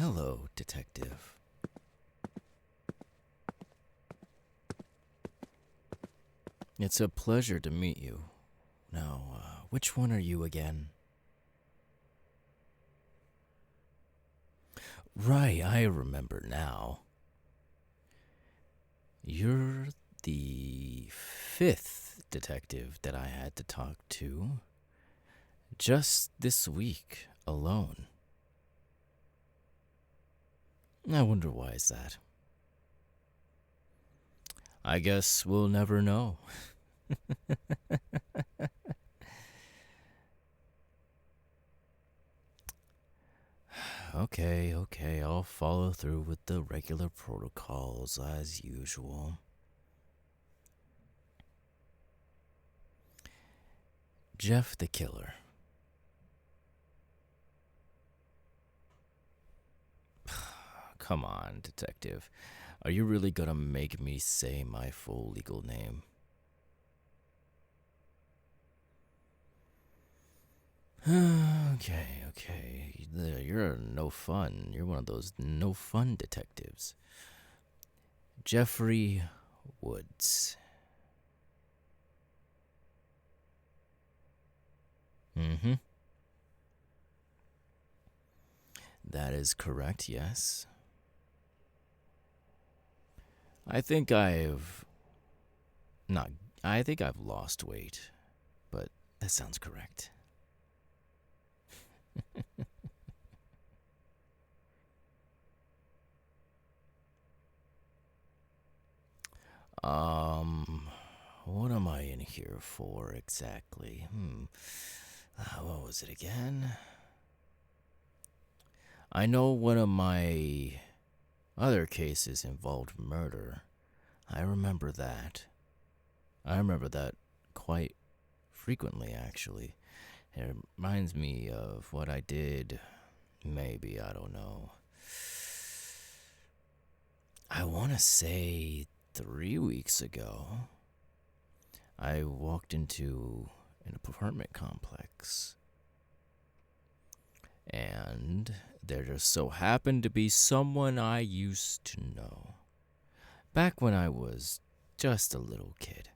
Hello, Detective. It's a pleasure to meet you. Now, which one are you again? Right, I remember now. You're the fifth detective that I had to talk to just this week alone. I wonder why is that? I guess we'll never know. Okay, I'll follow through with the regular protocols as usual. Jeff the Killer. Come on, Detective. Are you really gonna make me say my full legal name? Okay. You're no fun. You're one of those no fun detectives. Jeffrey Woods. Mm-hmm. That is correct, yes. I think I've not I think I've lost weight, but that sounds correct. Um what am I in here for exactly? What was it again? I know one of my other cases involved murder. I remember that. I remember that quite frequently, actually. It reminds me of what I did, maybe, I don't know. I want to say 3 weeks ago. I walked into an apartment complex, and there just so happened to be someone I used to know back when I was just a little kid.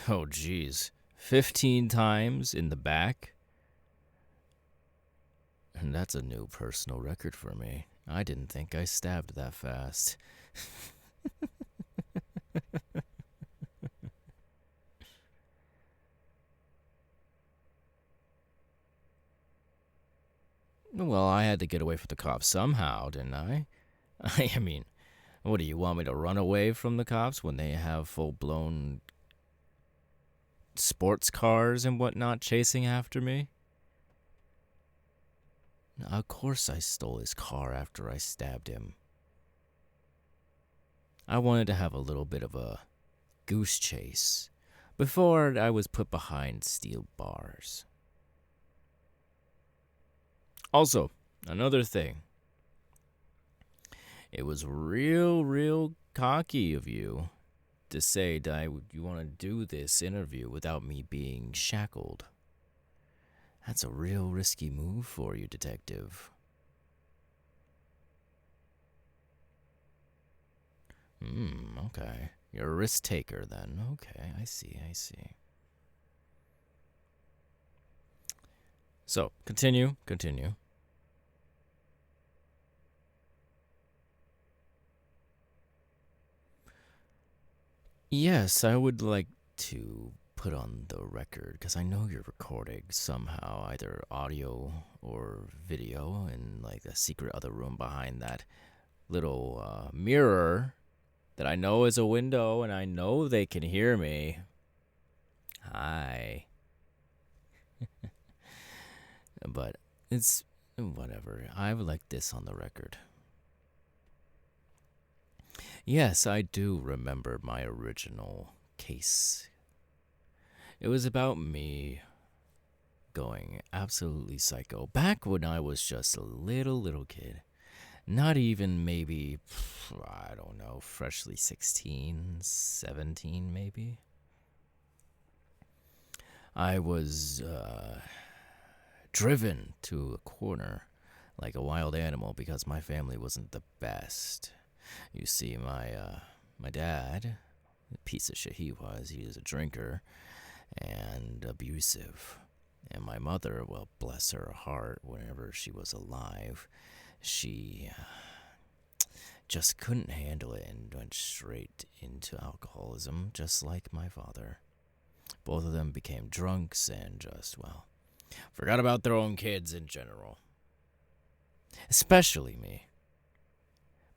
Oh, geez. 15 times in the back? And that's a new personal record for me. I didn't think I stabbed that fast. Well, I had to get away from the cops somehow, didn't I? I mean, what do you want me to run away from the cops when they have full blown sports cars and whatnot chasing after me? Of course I stole his car after I stabbed him. I wanted to have a little bit of a goose chase before I was put behind steel bars. Also, another thing. It was real cocky of you to say that you want to do this interview without me being shackled. That's a real risky move for you, Detective. Okay. You're a risk taker then. Okay, I see. So, continue. Yes, I would like to put on the record, because I know you're recording somehow, either audio or video, in like the secret other room behind that little mirror that I know is a window, and I know they can hear me. Hi. But it's whatever. I would like this on the record. Yes, I do remember my original case. It was about me going absolutely psycho back when I was just a little kid. Not even maybe, I don't know, freshly 16, 17 maybe. I was driven to a corner like a wild animal because my family wasn't the best. You see, my dad, the piece of shit he was a drinker and abusive. And my mother, well, bless her heart, whenever she was alive, she just couldn't handle it and went straight into alcoholism, just like my father. Both of them became drunks and just, well, forgot about their own kids in general. Especially me.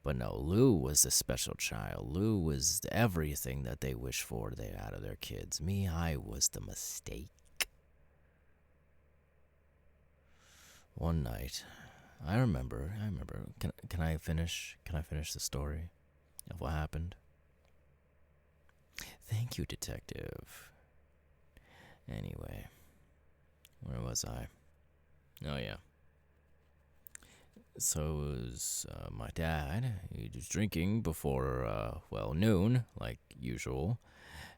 But no, Lou was the special child. Lou was everything that they wished for out of their kids. Me, I was the mistake. One night, I remember. Can I finish? Can I finish the story of what happened? Thank you, detective. Anyway, where was I? Oh yeah. So it was my dad. He was drinking before, noon, like usual,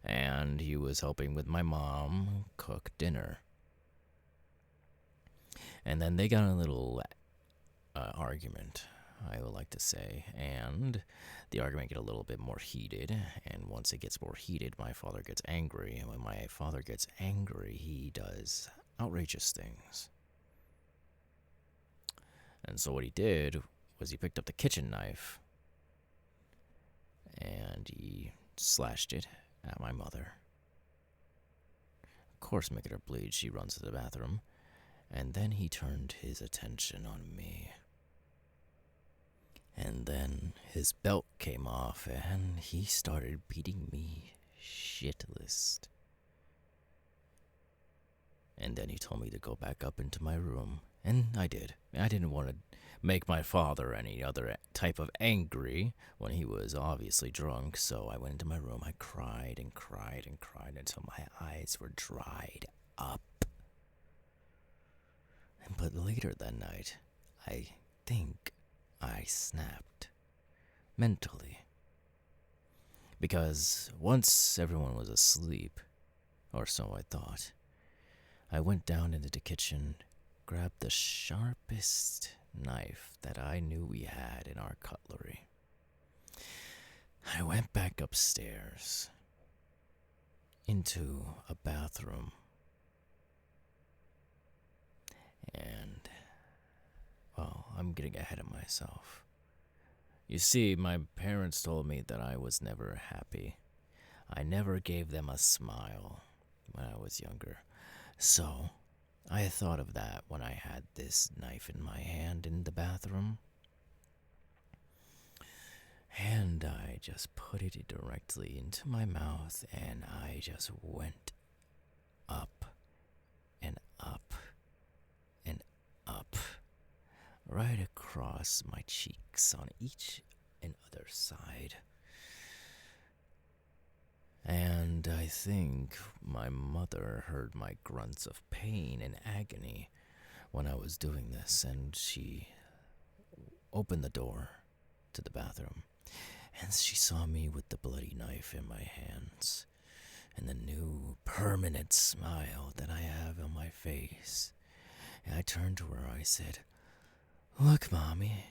and he was helping with my mom cook dinner. And then they got in a little argument, I would like to say, and the argument get a little bit more heated, and once it gets more heated, my father gets angry, and when my father gets angry, he does outrageous things. And so what he did was he picked up the kitchen knife and he slashed it at my mother. Of course, making her bleed, she runs to the bathroom. And then he turned his attention on me. And then his belt came off and he started beating me shitless. And then he told me to go back up into my room. And I did. I didn't want to make my father any other type of angry when he was obviously drunk. So I went into my room. I cried and cried and cried until my eyes were dried up. But later that night, I think I snapped. Mentally. Because once everyone was asleep, or so I thought, I went down into the kitchen, grabbed the sharpest knife that I knew we had in our cutlery. I went back upstairs into a bathroom. And, well, I'm getting ahead of myself. You see, my parents told me that I was never happy. I never gave them a smile when I was younger. So, I thought of that when I had this knife in my hand in the bathroom. And I just put it directly into my mouth and I just went up and up and up, right across my cheeks on each and other side. And I think my mother heard my grunts of pain and agony when I was doing this, and she opened the door to the bathroom, and she saw me with the bloody knife in my hands, and the new permanent smile that I have on my face. And I turned to her, I said, "Look, Mommy,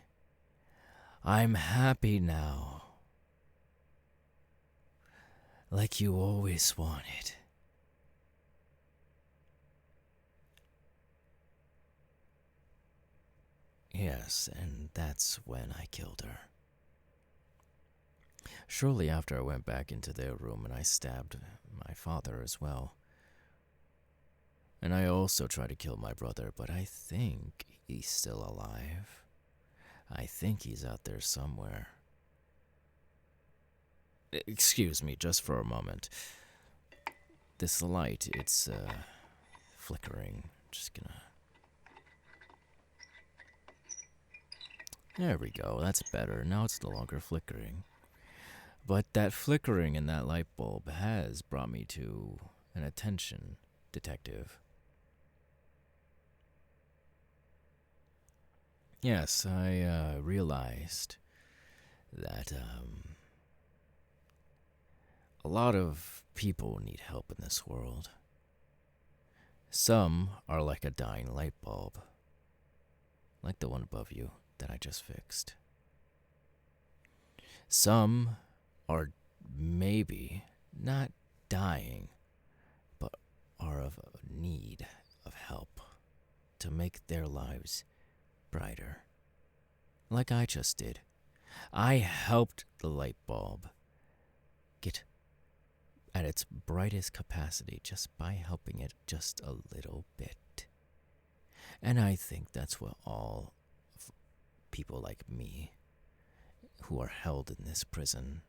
I'm happy now. Like you always wanted." Yes, and that's when I killed her. Shortly after, I went back into their room and I stabbed my father as well. And I also tried to kill my brother, but I think he's still alive. I think he's out there somewhere. Excuse me, just for a moment. This light, it's flickering. Just gonna... There we go, that's better. Now it's no longer flickering. But that flickering in that light bulb has brought me to an attention, detective. Yes, I realized that a lot of people need help in this world. Some are like a dying light bulb, like the one above you that I just fixed. Some are maybe not dying, but are of need of help to make their lives brighter. Like I just did. I helped the light bulb get at its brightest capacity just by helping it just a little bit. And I think that's what all people like me who are held in this prison,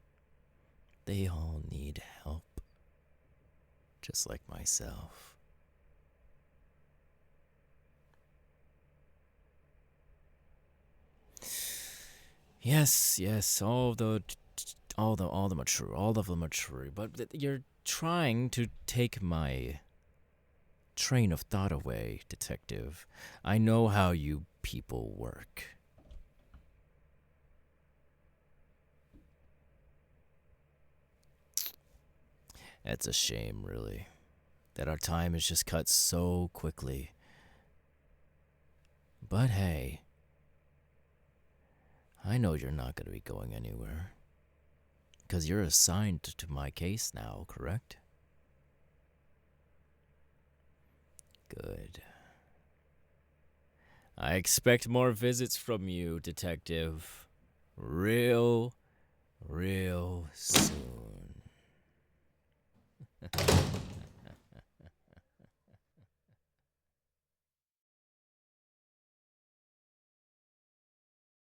they all need help, just like myself. Yes, all of them are true, but you're trying to take my train of thought away, detective. I know how you people work. It's a shame, really, that our time is just cut so quickly. But hey, I know you're not going to be going anywhere. Because you're assigned to my case now, correct? Good. I expect more visits from you, detective. Real soon.